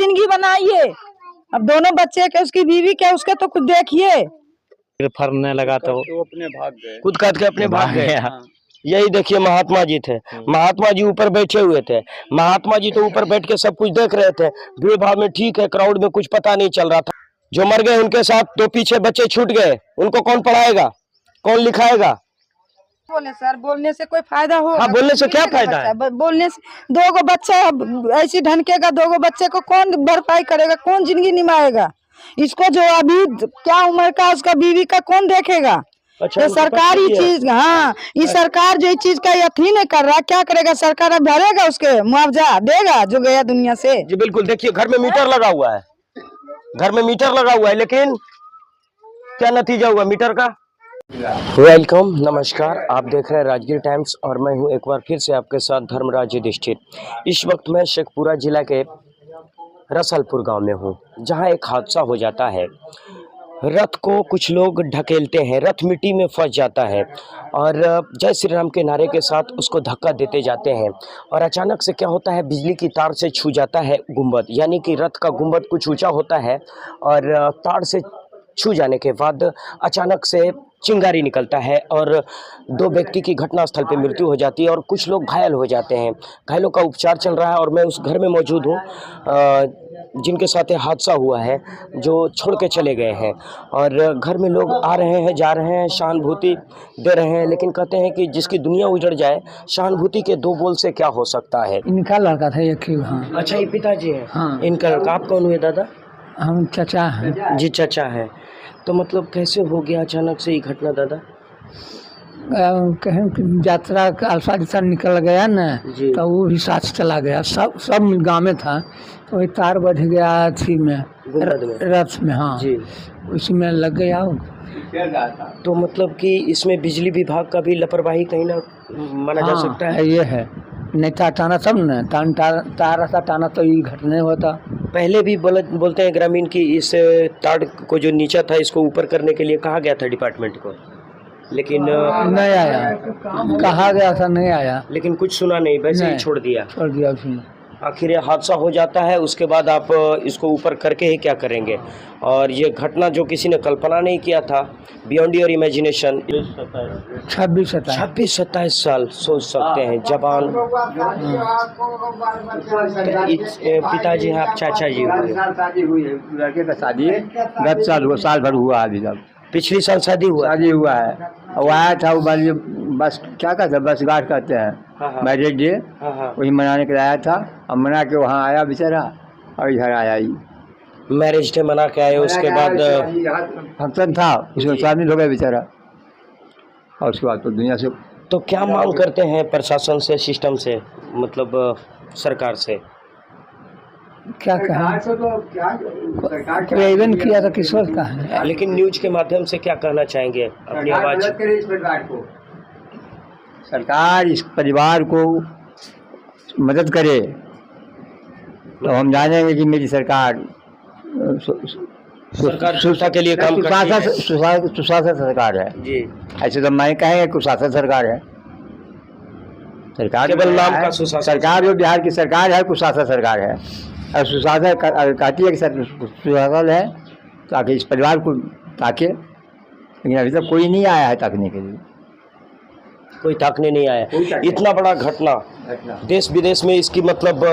जिंदगी बनाइए। अब दोनों बच्चे के, उसकी बीवी के, उसके तो खुद देखिए। फरने लगा तो अपने भाग गए, खुद काट के अपने भाग गए। हाँ। यही देखिए महात्मा जी थे, महात्मा जी ऊपर बैठे हुए थे, महात्मा जी तो ऊपर बैठ के सब कुछ देख रहे थे, भीड़ भाड़ में ठीक है, क्राउड में कुछ पता नहीं चल रहा था। जो मर गए उनके साथ दो पीछे बच्चे छूट गए, उनको कौन पढ़ाएगा, कौन लिखाएगा? बोले सर, बोलने से कोई फायदा हो? हाँ, बोलने से क्या फायदा है? बोलने से दो गो बच्चा ऐसी ढनकेगा, दो गो बच्चे को कौन भरपाई करेगा, कौन जिंदगी निभाएगा? इसको जो अभी क्या उम्र का, उसका बीवी का कौन देखेगा? अच्छा, ये सरकारी चीज, हाँ, ये सरकार जो चीज का यथी नहीं कर रहा, क्या करेगा सरकार? अब भरेगा, उसके मुआवजा देगा जो गया दुनिया से। जी बिल्कुल। देखिए घर में मीटर लगा हुआ है, घर में मीटर लगा हुआ है, लेकिन क्या नतीजा हुआ मीटर का? वेलकम, नमस्कार, आप देख रहे हैं राजगीर टाइम्स और मैं हूं एक बार फिर से आपके साथ धर्मराज युधिष्ठिर। इस वक्त मैं शेखपुरा जिला के रसलपुर गांव में हूं, जहां एक हादसा हो जाता है। रथ को कुछ लोग ढकेलते हैं, रथ मिट्टी में फंस जाता है और जय श्री राम के नारे के साथ उसको धक्का देते जाते हैं और अचानक से क्या होता है, बिजली की तार से छू जाता है गुंबद, यानी कि रथ का गुंबद कुछ ऊंचा होता है और तार से छू जाने के बाद अचानक से चिंगारी निकलता है और दो व्यक्ति की घटनास्थल पे मृत्यु हो जाती है और कुछ लोग घायल हो जाते हैं। घायलों का उपचार चल रहा है और मैं उस घर में मौजूद हूँ जिनके साथ ये हादसा हुआ है, जो छोड़ के चले गए हैं और घर में लोग आ रहे हैं, जा रहे हैं, सहानुभूति दे रहे हैं, लेकिन कहते हैं कि जिसकी दुनिया उजड़ जाए, सहानुभूति के दो बोल से क्या हो सकता है। इनका लड़का था एक ही। हाँ। अच्छा, ये पिताजी है? हाँ। इनका लड़का। आप कौन हुए दादा? हम चचा हैं। जी चाचा है। तो मतलब कैसे हो गया अचानक से ये घटना दादा? कहें कि यात्रा का अल्फा दिशा निकल गया ना, तो वो भी साथ चला गया, सब गाँव में था, तो वही तार बढ़ गया थी में, रथ में। हाँ जी, उसी में लग गया। तो मतलब कि इसमें बिजली विभाग का भी लापरवाही कहीं ना माना जा सकता है। ये है, नहीं था टाना सब न, तार ऐसा टाना तो ये घटना होता। पहले भी बोलते हैं ग्रामीण की इस तार को जो नीचा था इसको ऊपर करने के लिए कहा गया था डिपार्टमेंट को, लेकिन नहीं आया, कहा गया था नहीं आया, लेकिन कुछ सुना नहीं, वैसे ही छोड़ दिया उसने। आखिर ये हादसा हो जाता है, उसके बाद आप इसको ऊपर करके ही क्या करेंगे? और ये घटना जो किसी ने कल्पना नहीं किया था, बियॉन्ड योर इमेजिनेशन। 26-27 साल सोच सकते हैं जवान। पिताजी हैं आप, चाचा जी हुए? लड़के का शादी गत साल हुआ, साल भर हुआ अभी तक। पिछली साल शादी हुआ है। वो आया था, वो बस क्या कहते हैं, बस गार्ड कहते हैं, मैरिज डे, वही मनाने के लिए आया था। अब मना के वहाँ आया बेचारा और इधर आया ही। मैरिज डे मना के आए, उसके बाद फंक्शन था, उसमें शामिल हो गया बेचारा और उसके बाद तो दुनिया से। तो क्या मांग करते हैं प्रशासन से, सिस्टम से, मतलब सरकार से? क्या कहा, इवेंट किया था किशोर का है, लेकिन न्यूज के माध्यम से क्या कहना चाहेंगे अपनी आवाज? सरकार इस परिवार को मदद करे तो हम जानेंगे कि मेरी सरकार सुशासन के लिए काम करती है। सुशासन सरकार है जी, ऐसे तो मैं कहेंगे कुशासन सरकार है। सरकार केवल नाम का सुशासन। सरकार जो बिहार की सरकार है कुशासन सरकार है, और सुशासन कहती है कि सुशासन है ताकि इस परिवार को ताके, लेकिन अभी तक कोई नहीं आया है ताकने के लिए, कोई ताकने नहीं आया। इतना बड़ा घटना देश विदेश में इसकी मतलब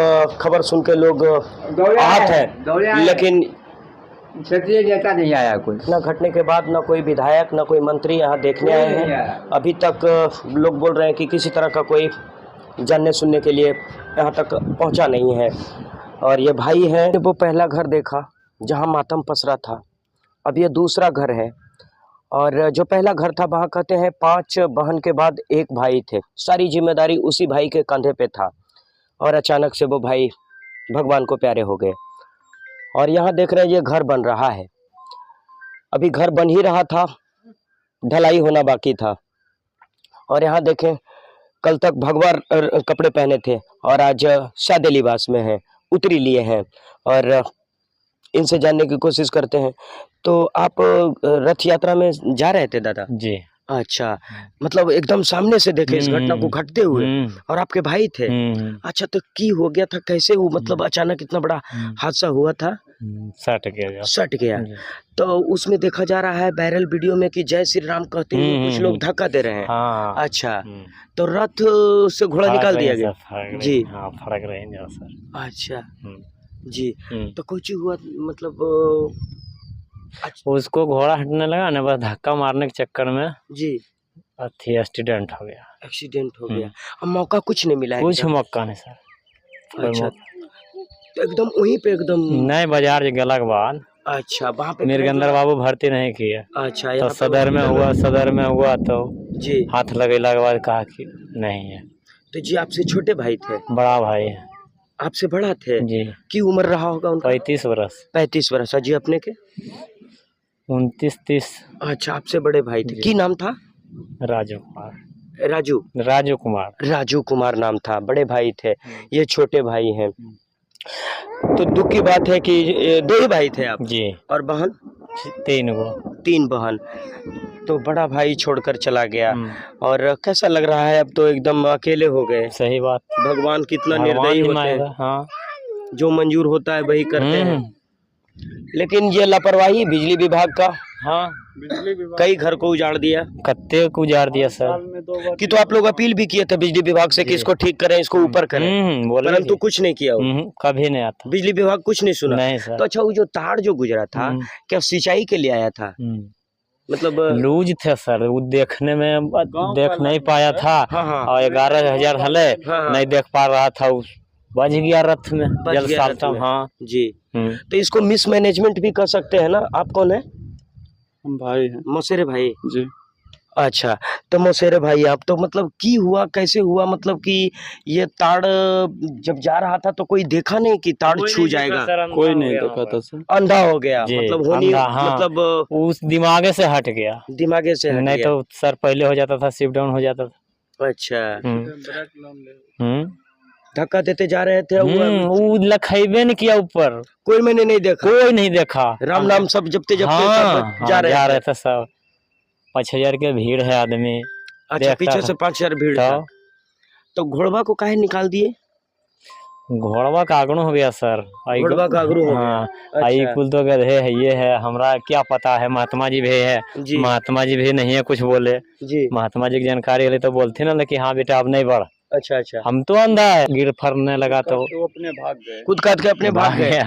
खबर सुन के लोग आहत हैं, लेकिन क्षेत्रीय नेता नहीं आया कोई। इतना घटने के बाद ना कोई विधायक ना कोई मंत्री यहाँ देखने आए हैं। अभी तक लोग बोल रहे हैं कि किसी तरह का कोई जानने सुनने के लिए यहाँ तक पहुँचा नहीं है। और ये भाई है, वो पहला घर देखा जहाँ मातम पसरा था, अब ये दूसरा घर है। और जो पहला घर था वहाँ कहते हैं 5 बहन के बाद एक भाई थे, सारी जिम्मेदारी उसी भाई के कंधे पे था और अचानक से वो भाई भगवान को प्यारे हो गए। और यहाँ देख रहे हैं ये घर बन रहा है, अभी घर बन ही रहा था, ढलाई होना बाकी था। और यहाँ देखें, कल तक भगवा कपड़े पहने थे और आज सादे लिबास में हैं, उतरी लिए हैं। और इनसे जानने की कोशिश करते हैं। तो आप रथ यात्रा में जा रहे थे दादा? जी। अच्छा, मतलब एकदम सामने से देखे इस घटना को घटते हुए, और आपके भाई थे। अच्छा, तो की हो गया था कैसे वो, मतलब अचानक इतना बड़ा हादसा हुआ था? सट गया। तो उसमें देखा जा रहा है वायरल वीडियो में कि जय श्री राम कहते हुए कुछ लोग धक्का दे रहे हैं। हाँ। अच्छा, तो रथ से घोड़ा निकाल दिया गया जी। हाँ, फड़क रहे हैं सर। अच्छा जी, तो कुछ हुआ मतलब उसको घोड़ा हटने लगा ना, बस धक्का मारने के चक्कर में जी अथी एक्सीडेंट हो गया। एक्सीडेंट हो गया। अब मौका कुछ नहीं मिला कुछ एकदम? मौका नहीं सर, कोई अच्छा, मौका तो एकदम वहीं पे एकदम। नहीं, बाजार गला के बाद अच्छा, वहाँ पे मीरगंदर बाबू भर्ती नहीं किए। अच्छा, तो यहाँ पे सदर में हुआ तो जी। हाथ लगेला के बाद कहा कि नहीं है। तो जी आपसे छोटे भाई थे? बड़ा भाई है आपसे बड़ा थे जी। की उम्र रहा होगा उनका? 35 वर्ष। 35 वर्ष। जी अपने के? 29-30। अच्छा, आपसे बड़े भाई थे, की नाम था? राजू कुमार। राजू कुमार नाम था, बड़े भाई थे, ये छोटे भाई हैं। तो दुख की बात है कि 2 ही भाई थे आप जी, और बहन? 3 बहन। तो बड़ा भाई छोड़कर चला गया, और कैसा लग रहा है? अब तो एकदम अकेले हो गए। सही बात। भगवान कितना निर्दयी होते हैं। हाँ, जो मंजूर होता है वही करते हैं, लेकिन ये लापरवाही बिजली विभाग का। हाँ, कई घर को उजाड़ दिया। कत्ते को उजाड़ दिया सर। कि तो आप लोग अपील भी किए थे बिजली विभाग से कि इसको ठीक करें, इसको ऊपर करें, परंतु कुछ नहीं किया। कभी नहीं आता, बिजली विभाग कुछ नहीं सुना। नहीं सर। तो अच्छा, वो जो तार जो गुजरा था क्या सिंचाई के लिए आया था? मतलब लूज थे सर, वो देखने में देख नहीं पाया था। और 11,000 हले नहीं देख पा रहा था, बज गया रथ में जल साल्टम। हाँ जी। तो इसको मिसमैनेजमेंट भी कर सकते हैं ना। आप कौन है? हम भाई हैं। मौसेरे भाई जी। अच्छा, तो मौसेरे भाई आप तो मतलब की हुआ, कैसे हुआ? मतलब कि ये ताड़ जब जा रहा था तो कोई देखा नहीं कि ताड़ छू जाएगा? कोई नहीं देखा था सर। अंधा हो गया मतलब होनी, हाँ, मतलब उस दिमागे से हट गया। दिमागे से हट नहीं गया। तो सर पहले हो जाता था, शिफ्ट डाउन हो जाता था। अच्छा, धक्का देते जा रहे थे, वो लखेबे नहीं किया ऊपर, कोई मैंने नहीं देखा। कोई नहीं देखा। राम नाम सब जपते जपते हाँ, जा रहे थे सब। 5,000 के भीड़ है आदमी। अच्छा, पीछे से 5,000 भीड़ था। तो घोड़वा को काहे निकाल दिए? घोड़वा का आगणु हो गया सर। घोड़वा का आगणु हो गया। आई कुल तो गधे है, ये है, हमरा क्या पता है। महात्मा जी भी है, महात्मा जी भी नहीं है कुछ बोले जी। महात्मा जी की जानकारी है तो बोलते ना कि हाँ बेटा अब नहीं बढ़। अच्छा अच्छा, हम तो अंधा है, गिर फरने लगा तो अपने भाग गए, कूद काट के अपने भाग गए।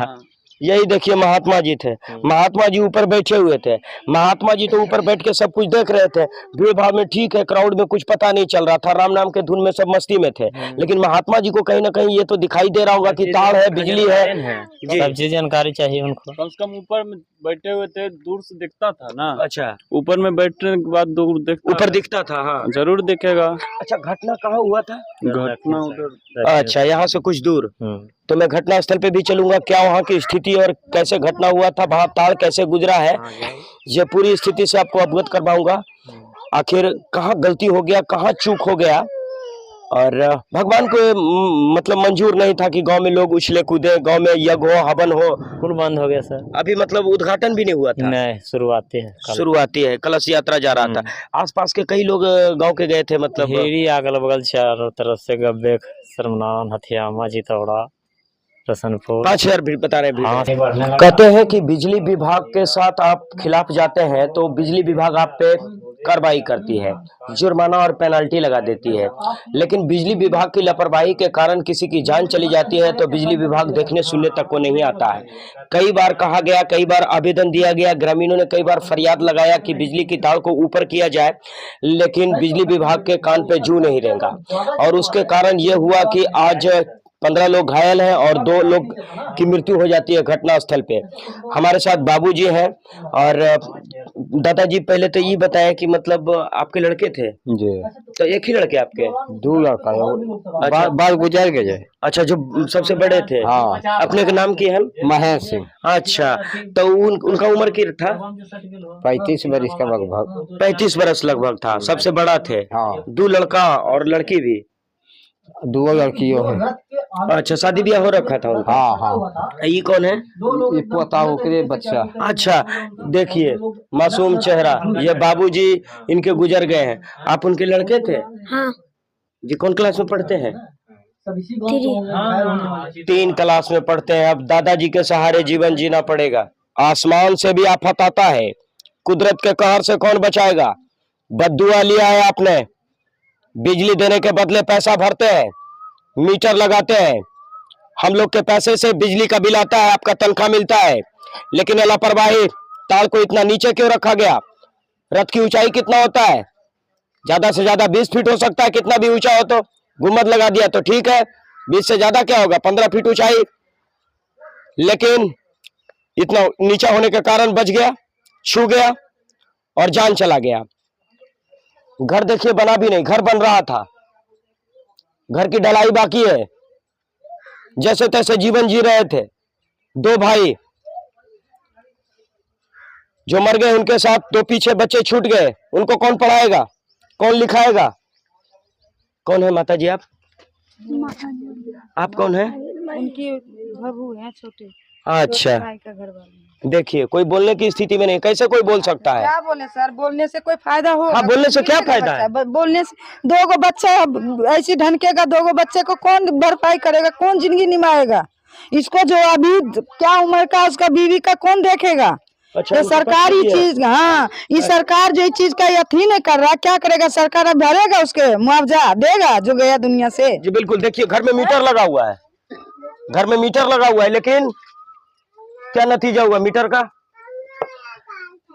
यही देखिए महात्मा जी थे, महात्मा जी ऊपर बैठे हुए थे। महात्मा जी तो ऊपर बैठ के सब कुछ देख रहे थे, भीड़ भाड़ में ठीक है, क्राउड में कुछ पता नहीं चल रहा था, राम नाम के धुन में सब मस्ती में थे। लेकिन महात्मा जी को कहीं ना कहीं ये तो दिखाई दे रहा होगा कि तार है, बिजली है, सब चीज जानकारी चाहिए उनको। कम से कम ऊपर में बैठे हुए थे, दूर से दिखता था ना। अच्छा, ऊपर में बैठने के बाद दूर दिखता, ऊपर दिखता था। हाँ जरूर दिखेगा। अच्छा, घटना कहाँ हुआ था? घटना उधर। अच्छा, यहाँ से कुछ दूर। तो मैं घटना स्थल पे भी चलूंगा, क्या वहाँ की स्थिति और कैसे घटना हुआ था, वहाँ तार कैसे गुजरा है, ये पूरी स्थिति से आपको अवगत करवाऊंगा। आखिर कहाँ गलती हो गया, कहाँ चूक हो गया, और भगवान को मतलब मंजूर नहीं था कि गांव में लोग उछले कूदे, गांव में यज्ञ हो, हवन हो। कुल बंद हो गया सर। अभी मतलब उद्घाटन भी नहीं हुआ था? नहीं, शुरुआती है, कलश यात्रा जा रहा था। आसपास के कई लोग गांव के गए थे, मतलब अगल बगल चारों तरफ से गब्बे, सरमनान, हथियामा, जितौड़ा, रसनपुर। 5,000 भीड़ बता रहे हैं। कहते हैं कि बिजली विभाग के साथ आप खिलाफ जाते हैं तो बिजली विभाग आप पे कार्रवाई करती है, जुर्माना और पेनल्टी लगा देती है, लेकिन बिजली विभाग की लापरवाही के कारण किसी की जान चली जाती है तो बिजली विभाग देखने सुनने तक को नहीं आता है। कई बार कहा गया, कई बार आवेदन दिया गया, ग्रामीणों ने कई बार फरियाद लगाया कि बिजली की तार को ऊपर किया जाए, लेकिन बिजली विभाग के कान पे जू नहीं रहेगा। और उसके कारण ये हुआ कि आज 15 लोग घायल हैं और 2 लोग की मृत्यु हो जाती है घटना स्थल पे। हमारे साथ बाबूजी हैं। और दादाजी, पहले तो ये बताया कि मतलब आपके लड़के थे जी। तो एक ही लड़के आपके? 2 लड़का अच्छा, बाल गुजर गए। अच्छा, जो सबसे बड़े थे। हाँ। अपने का नाम क्या है? महेश सिंह। अच्छा, तो उनका उम्र क्या था? 35 वर्ष का लगभग। 35 वर्ष लगभग था, सबसे बड़ा थे। हाँ। 2 लड़का और लड़की भी। दो लड़कियों है। अच्छा, शादी ब्याह हो रखा था उनका? हाँ हाँ, ये कौन है? ये पोता ओकरे बच्चा। अच्छा, देखिए मासूम चेहरा, ये बाबूजी इनके गुजर गए हैं। आप उनके लड़के थे? हाँ। जी कौन क्लास में पढ़ते हैं? 3 क्लास में पढ़ते हैं। अब दादाजी के सहारे जीवन जीना पड़ेगा। आसमान से भी आफत आता है, कुदरत के कहर से कौन बचाएगा? बद्दुआ लिया है आपने, बिजली देने के बदले पैसा भरते हैं, मीटर लगाते हैं, हम लोग के पैसे से बिजली का बिल आता है, आपका तनख्वाह मिलता है, लेकिन ये लापरवाही, तार को इतना नीचे क्यों रखा गया? रथ की ऊंचाई कितना होता है? ज्यादा से ज्यादा 20 फीट हो सकता है, कितना भी ऊंचा हो तो। गुम्बद लगा दिया तो ठीक है, 20 से ज्यादा क्या होगा, 15 फीट ऊंचाई, लेकिन इतना नीचा होने के कारण बच गया, छू गया और जान चला गया। घर देखिए बना भी नहीं, घर बन रहा था, घर की ढलाई बाकी है, जैसे तैसे जीवन जी रहे थे। 2 भाई जो मर गए, उनके साथ 2 पीछे बच्चे छूट गए, उनको कौन पढ़ाएगा, कौन लिखाएगा? कौन है माता जी आप कौन है? उनकी बहू है छोटे। अच्छा, भाई का घर वाले। देखिए कोई बोलने की स्थिति में नहीं, कैसे कोई बोल सकता है? क्या बोले सर, बोलने से कोई फायदा हो? हाँ, बोलने से क्या फायदा है? बोलने से 2 गो बच्चा ऐसी ढनकेगा, 2 गो बच्चे को कौन भरपाई करेगा, कौन जिंदगी निभाएगा? इसको जो अभी क्या उम्र का उसका बीवी का कौन देखेगा? अच्छा, ये सरकारी चीज, हाँ, ये सरकार जो चीज का यथी नहीं कर रहा, क्या करेगा सरकार? अब भरेगा, उसके मुआवजा देगा जो गया दुनिया से। जी बिल्कुल, देखिए घर में मीटर लगा हुआ है, घर में मीटर लगा हुआ है, लेकिन क्या नतीजा हुआ मीटर का?